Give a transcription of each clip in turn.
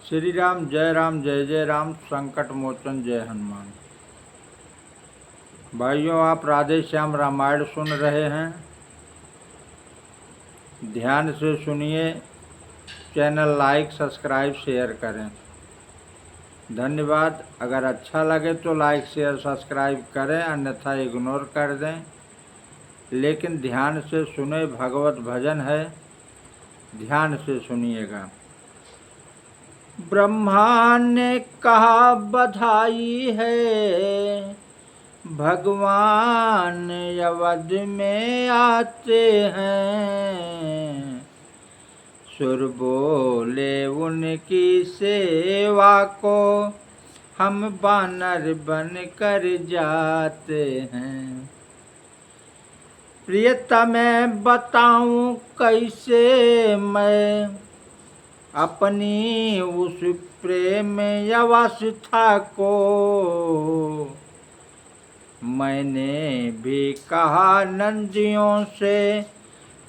श्री राम जय जय राम। संकट मोचन जय हनुमान। भाइयों, आप राधे श्याम रामायण सुन रहे हैं। ध्यान से सुनिए। चैनल लाइक सब्सक्राइब शेयर करें। धन्यवाद। अगर अच्छा लगे तो लाइक शेयर सब्सक्राइब करें, अन्यथा इग्नोर कर दें। लेकिन ध्यान से सुने, भगवत भजन है, ध्यान से सुनिएगा। ब्रह्मा ने कहा बधाई है, भगवान अवध में आते हैं। सुर बोले उनकी सेवा को, हम बानर बन कर जाते हैं। प्रियतम बताऊं कैसे मैं अपनी उस प्रेम अवस्था को। मैंने भी कहा नंदियों से,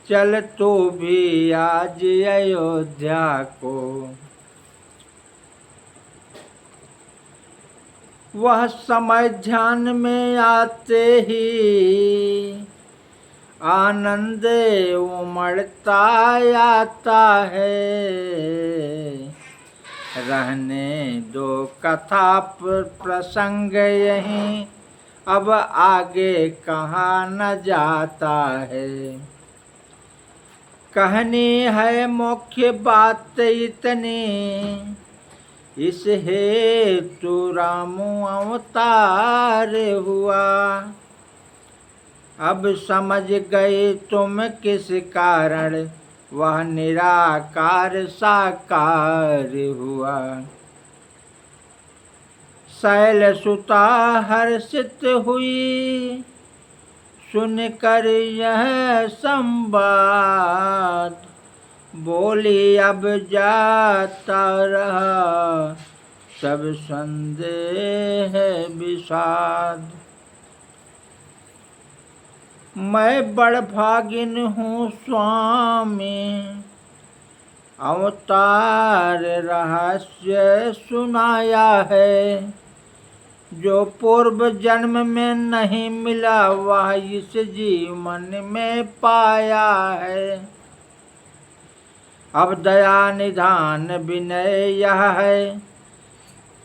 चल तो भी आज अयोध्या को। वह समय ध्यान में आते ही आनंद उमड़ता आता है। रहने दो कथा प्रसंग यहीं, अब आगे कहाँ न जाता है। कहनी है मुख्य बात इतनी, इस हेतु राम अवतार हुआ। अब समझ गए तुम किस कारण वह निराकार साकार हुआ। शैलसुता हर्षित हुई सुनकर यह संवाद। बोली अब जाता रहा सब संदेह विषाद। मैं बड़ भागिन हूँ स्वामी, अवतार रहस्य सुनाया है। जो पूर्व जन्म में नहीं मिला वह इस जीवन में पाया है। अब दया निधान विनय यह है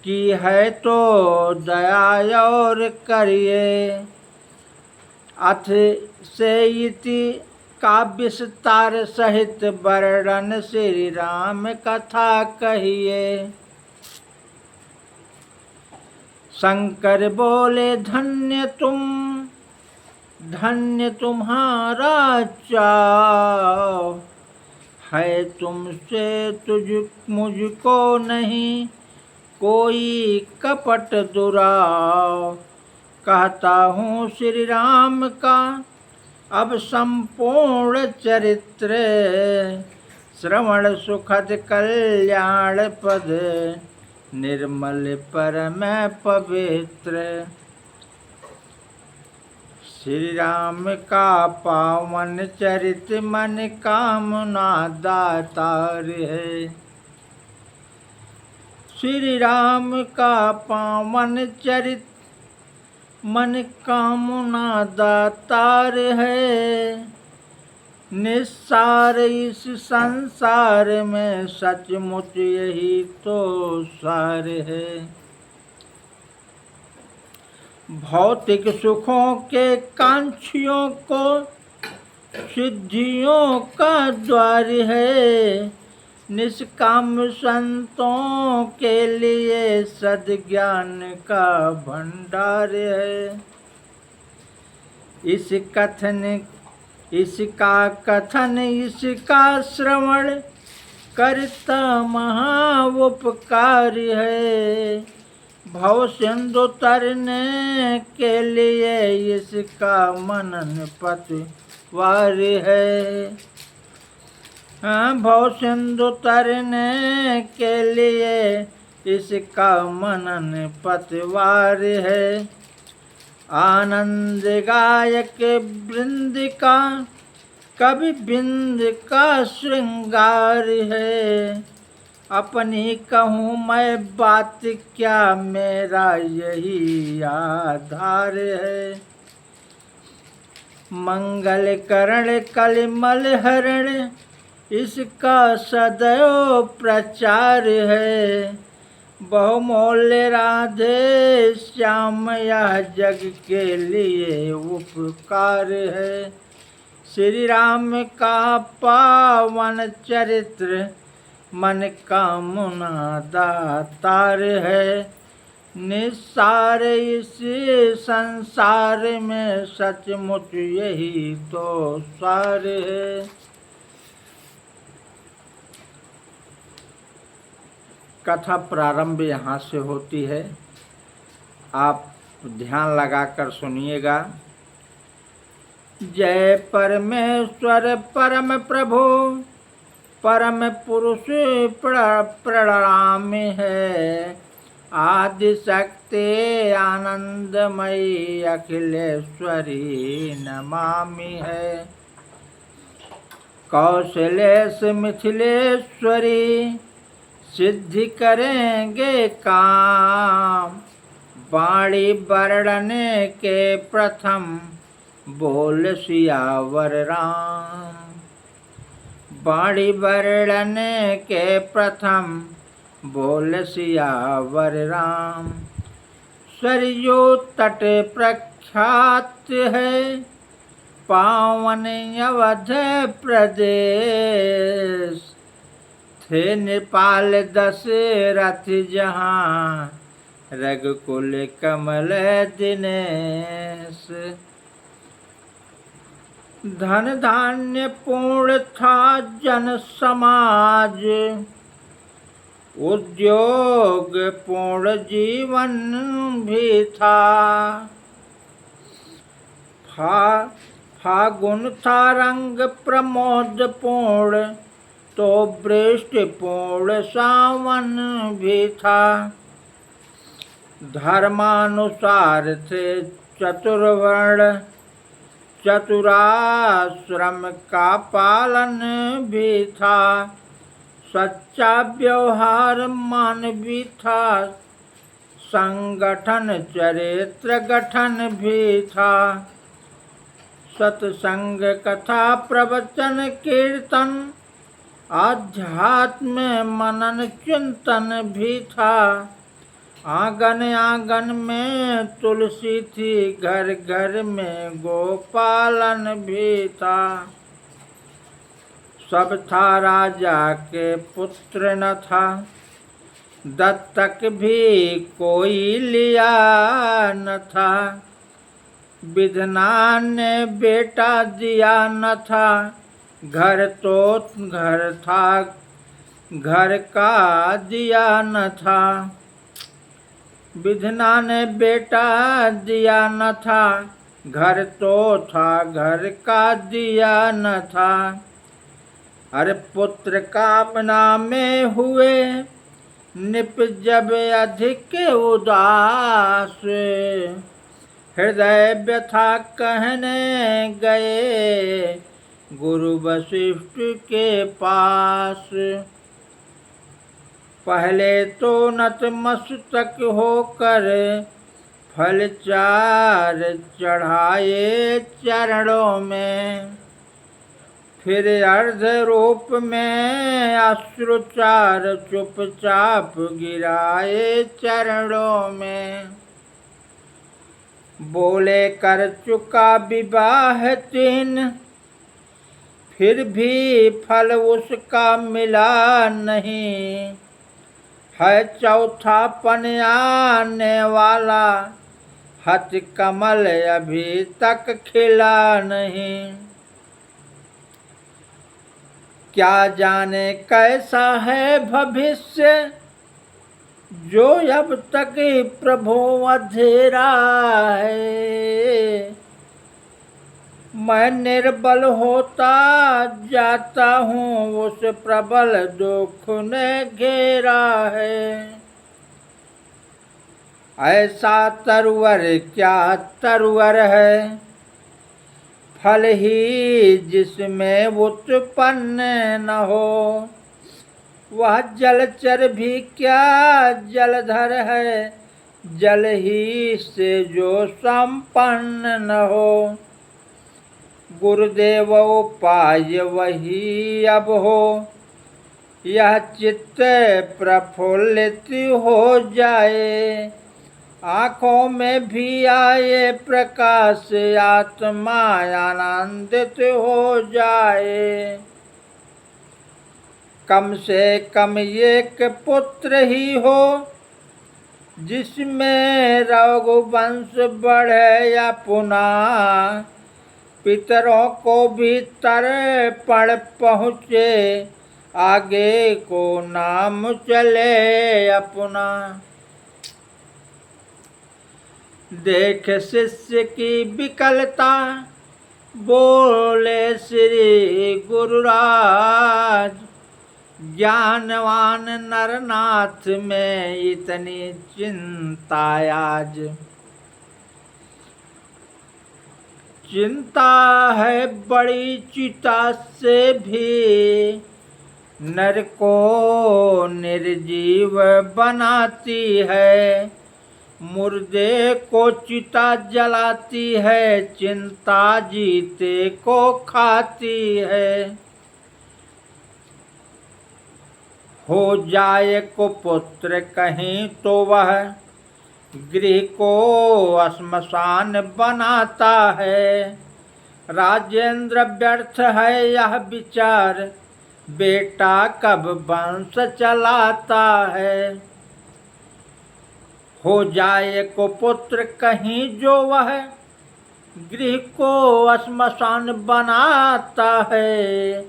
कि है तो दया और करिए। अथ से इति का विस्तार सहित वर्णन श्री राम कथा कहिए। शंकर बोले धन्य तुम्हारा चाव है। तुमसे मुझको नहीं कोई कपट दुराव। कहता हूँ श्री राम का अब संपूर्ण चरित्र, श्रवण सुखद कल्याण पद, निर्मल परम पवित्र। श्री राम का पावन चरित मन कामना दातार है। श्री राम का पावन चरित मन कामना दातार है। निस्सार इस संसार में सचमुच यही तो सार है। भौतिक सुखों के कांक्षियों को सिद्धियों का द्वार है। निष्काम संतों के लिए सद्ज्ञान का भंडार है। इसका कथन इसका श्रवण करता महाउपकार है। भव सिंधु तरने के लिए इसका मनन पतवार है। भव सिंधु तरने के लिए इसका मनन पतवार है। आनंद गायक वृंद का कवि बिंद का श्रृंगार है। अपनी कहूँ मैं बात क्या, मेरा यही आधार है। मंगल करण कलिमल हरण, इसका सदैव प्रचार है। बहुमूल्य राधे श्याम, यह जग के लिए उपकार है। श्री राम का पावन चरित्र, मन कामना दातार है। निस्सार इस संसार में, सचमुच यही तो सार है। कथा प्रारंभ यहाँ से होती है, आप ध्यान लगाकर सुनिएगा। जय परमेश्वर परम प्रभु, परम पुरुष प्रणाम है। आदि शक्ति आनंदमयी, अखिलेश्वरी नमामि है। कौशलेश मिथिलेश्वरी, सिद्धि करेंगे काम। वाणी वर्णन के प्रथम, बोल सियावर राम। वाणी वर्णन के प्रथम, बोल सियावर राम। सरयू तट प्रख्यात है, पावन अवध प्रदेश। थे नेपाल दशरथ जहाँ, रघुकुल कमल दिनेश। धन धान्य पूर्ण था जन समाज, उद्योग पूर्ण जीवन भी था। फागुन था रंग प्रमोद पूर्ण, तो वृष्टि पूर्ण सावन भी था। धर्मानुसार थे चतुर्वर्ण, चतुराश्रम का पालन भी था। सच्चा व्यवहार मान भी था, संगठन चरित्र गठन भी था। सत्संग कथा प्रवचन कीर्तन, आध्यात्म मनन चिंतन भी था। आंगन आंगन में तुलसी थी, घर घर में गोपालन भी था। सब था राजा के पुत्र न था, दत्तक भी कोई लिया न था। विधना ने बेटा दिया न था, घर तो घर था, घर का दिया न था। विधना ने बेटा दिया न था, घर तो था, घर का दिया न था। अरे पुत्र कामना में हुए निप जब अधिक उदास, हृदय व्यथा कहने गए गुरु वशिष्ठ के पास। पहले तो नतमस्तक होकर फल चार चढ़ाए चरणों में, फिर अर्ध रूप में अश्रुचार चुपचाप गिराए चरणों में। बोले कर चुका विवाह तीन, फिर भी फल उसका मिला नहीं। है चौथा पन आने वाला, हत कमल अभी तक खिला नहीं। क्या जाने कैसा है भविष्य, जो अब तक प्रभु अधेरा है। मैं निर्बल होता जाता हूँ, उस प्रबल दुख ने घेरा है। ऐसा तरुवर क्या तरुवर है, फल ही जिसमें उत्पन्न न हो। वह जलचर भी क्या जलधर है, जल ही से जो संपन्न न हो। गुरुदेव उपाय वही अब हो, यह चित्त प्रफुल्लित हो जाए। आँखों में भी आए प्रकाश, आत्मा आनंदित हो जाए। कम से कम एक पुत्र ही हो, जिसमें रघुवंश बढ़े अपना। पितरों को भी तर्पण पहुँचे, आगे को नाम चले अपना। देख शिष्य की विकलता, बोले श्री गुरुराज। ज्ञानवान नरनाथ में इतनी चिंता आज। चिंता है बड़ी चिता से भी, नर को निर्जीव बनाती है। मुर्दे को चिता जलाती है, चिंता जीते को खाती है। हो जाए को पुत्र कहीं तो वह, गृह को श्मशान बनाता है। राजेंद्र व्यर्थ है यह विचार, बेटा कब वंश चलाता है। हो जाए को पुत्र कहीं जो वह, गृह को श्मशान बनाता है।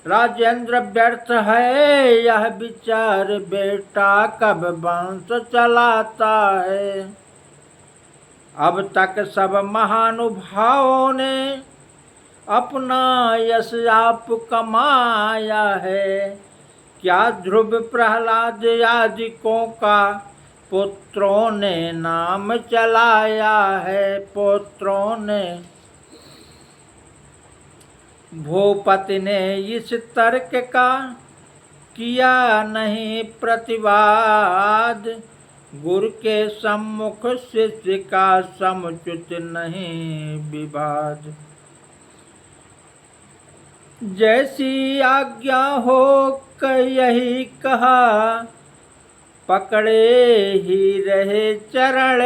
राजेंद्र व्यर्थ है यह विचार, बेटा कब वंश चलाता है। अब तक सब महानुभावों ने अपना यश आप कमाया है। क्या ध्रुव प्रहलाद आदिकों का पुत्रों ने नाम चलाया है, पुत्रों ने। भूपति ने इस तर्क का किया नहीं प्रतिवाद, गुरु के सम्मुख शिष्य का समुचित नहीं विवाद। जैसी आज्ञा हो यही कहा, पकड़े ही रहे चरण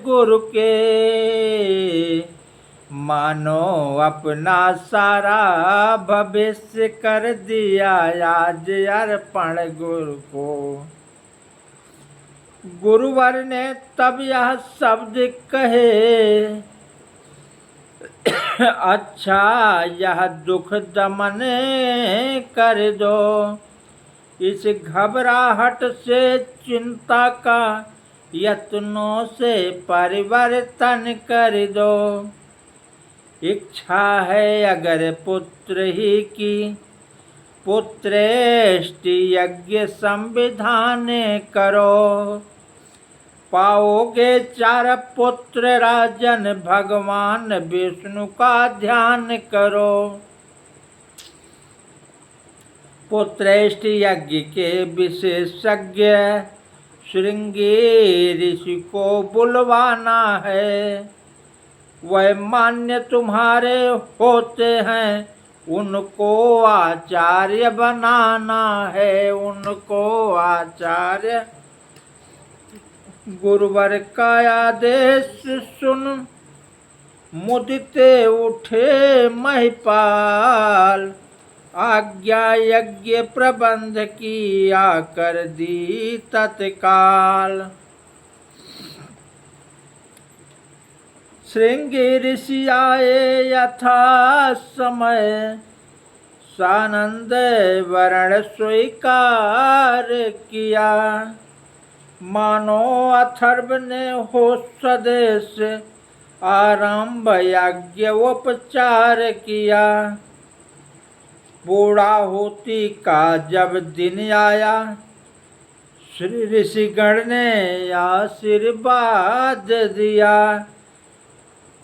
गुरु के। मानो अपना सारा भविष्य कर दिया आज अर्पण गुरु को। गुरुवर ने तब यह शब्द कहे, अच्छा यह दुख दमन कर दो। इस घबराहट से चिंता का यत्नों से परिवर्तन कर दो। इच्छा है अगर पुत्र ही की, पुत्रेष्टि यज्ञ संविधान करो। पाओगे 4 पुत्र राजन, भगवान विष्णु का ध्यान करो। पुत्रेष्टि यज्ञ के विशेषज्ञ श्रृंगी ऋषि को बुलवाना है। वह मान्य तुम्हारे होते हैं, उनको आचार्य बनाना है, उनको आचार्य। गुरुवर का आदेश सुन मुदिते उठे महिपाल। आज्ञा यज्ञ प्रबंध की आकर दी तत्काल। श्रृंगी ऋषि आए यथा समय, सानंद वर्ण स्वीकार किया। मानो अथर्व ने हो स्वदेश, आरंभ यज्ञ उपचार किया। पूर्णाहुति का जब दिन आया, श्री ऋषिगण ने आशीर्वाद दिया।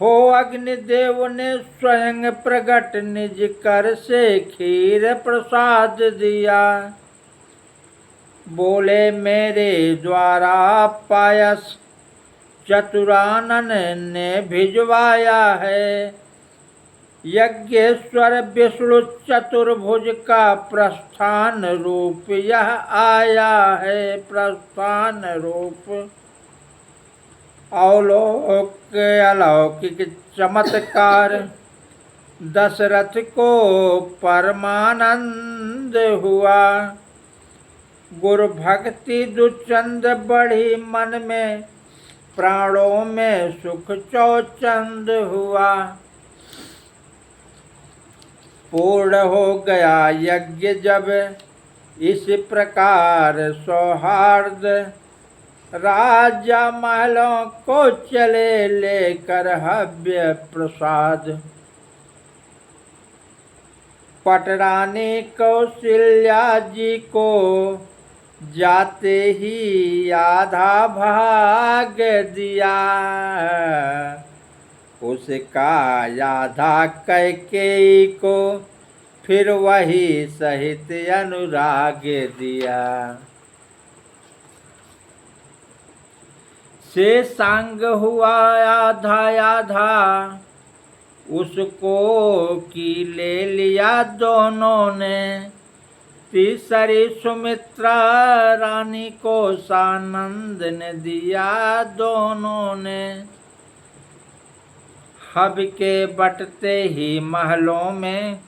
हो अग्निदेव ने स्वयं प्रकट निज कर से खीर प्रसाद दिया। बोले मेरे द्वारा पायस चतुरानन ने भिजवाया है। यज्ञेश्वर विष्णु चतुर्भुज का प्रस्थान रूप यह आया है। प्रस्थान रूप अलौकिक चमत्कार दशरथ को परमानंद हुआ। गुरु भक्ति दुचंद बढ़ी मन में, प्राणों में सुख चौचंद हुआ। पूर्ण हो गया यज्ञ जब इस प्रकार सौहार्द, राजा महलों को चले लेकर हव्य प्रसाद। पटरानी कौशल्या जी को जाते ही आधा भाग दिया। उसका आधा कैकेयी को फिर वही सहित अनुराग दिया। शेषांग हुआ आधा आधा, उसको की ले लिया दोनों ने। तीसरी सुमित्रा रानी को सानंद ने दिया दोनों ने। हब के बटते ही महलों में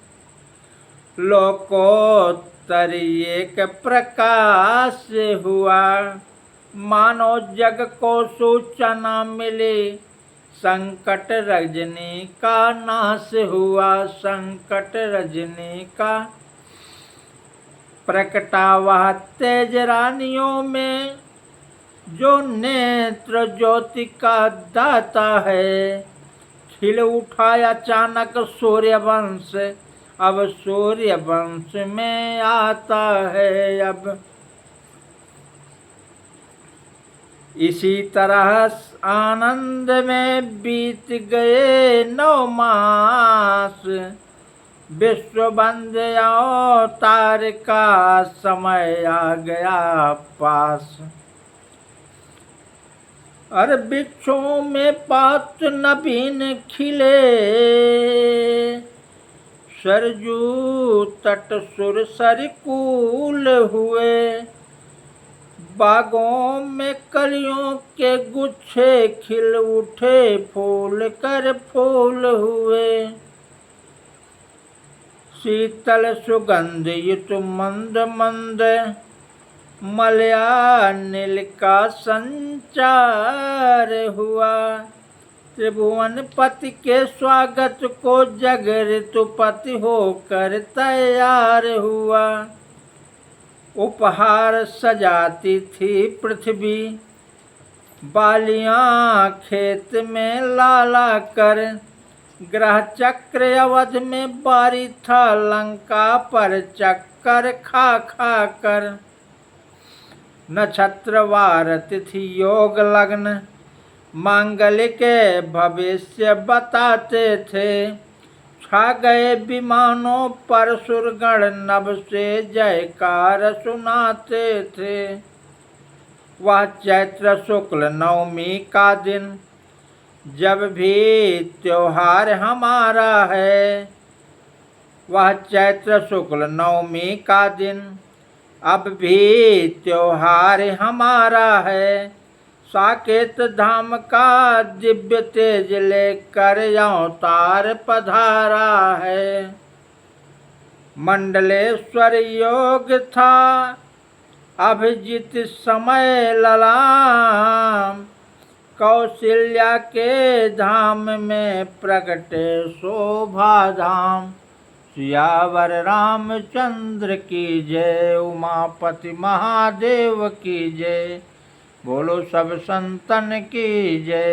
लोकोत्तर एक प्रकाश हुआ। मानो जग को सूचना मिली, संकट रजनी का नाश हुआ। संकट रजनी का प्रकटावा तेज रानियों में, जो नेत्र ज्योति का दाता है। खिल उठा अचानक सूर्यवंश, अब सूर्यवंश में आता है। अब इसी तरह आनंद में बीत गए 9 मास। विश्व बंद अवतार का समय आ गया पास। अरे वृक्षों में पात नवीन खिले, सरजू तट सुर सरकूल हुए। बागों में कलियों के गुच्छे खिल उठे, फूल कर फूल हुए। शीतल सुगंध युत मंद मंद, मलया नील का संचार हुआ। त्रिभुवन पति के स्वागत को जग ऋतुपति होकर तैयार हुआ। उपहार सजाती थी पृथ्वी, बालियां खेत में लाला कर। ग्रह चक्र अवध में बारी था, लंका पर चक्कर खा खा कर। नक्षत्रवार तिथि योग लग्न, मांगल्य के भविष्य बताते थे। छा गए विमानों पर सुरगण, नभ से जयकार सुनाते थे। वह चैत्र शुक्ल नवमी का दिन, जब भी त्योहार हमारा है। वह चैत्र शुक्ल नवमी का दिन, अब भी त्योहार हमारा है। साकेत धाम का दिव्य तेज लेकर अवतार पधारा है। मंडलेश्वर योग था अभिजित समय ललाम, कौशल्या के धाम में प्रगटे शोभा धाम। सियावर रामचंद्र की जय, उमापति महादेव की जय। बोलो सब संतन की जय।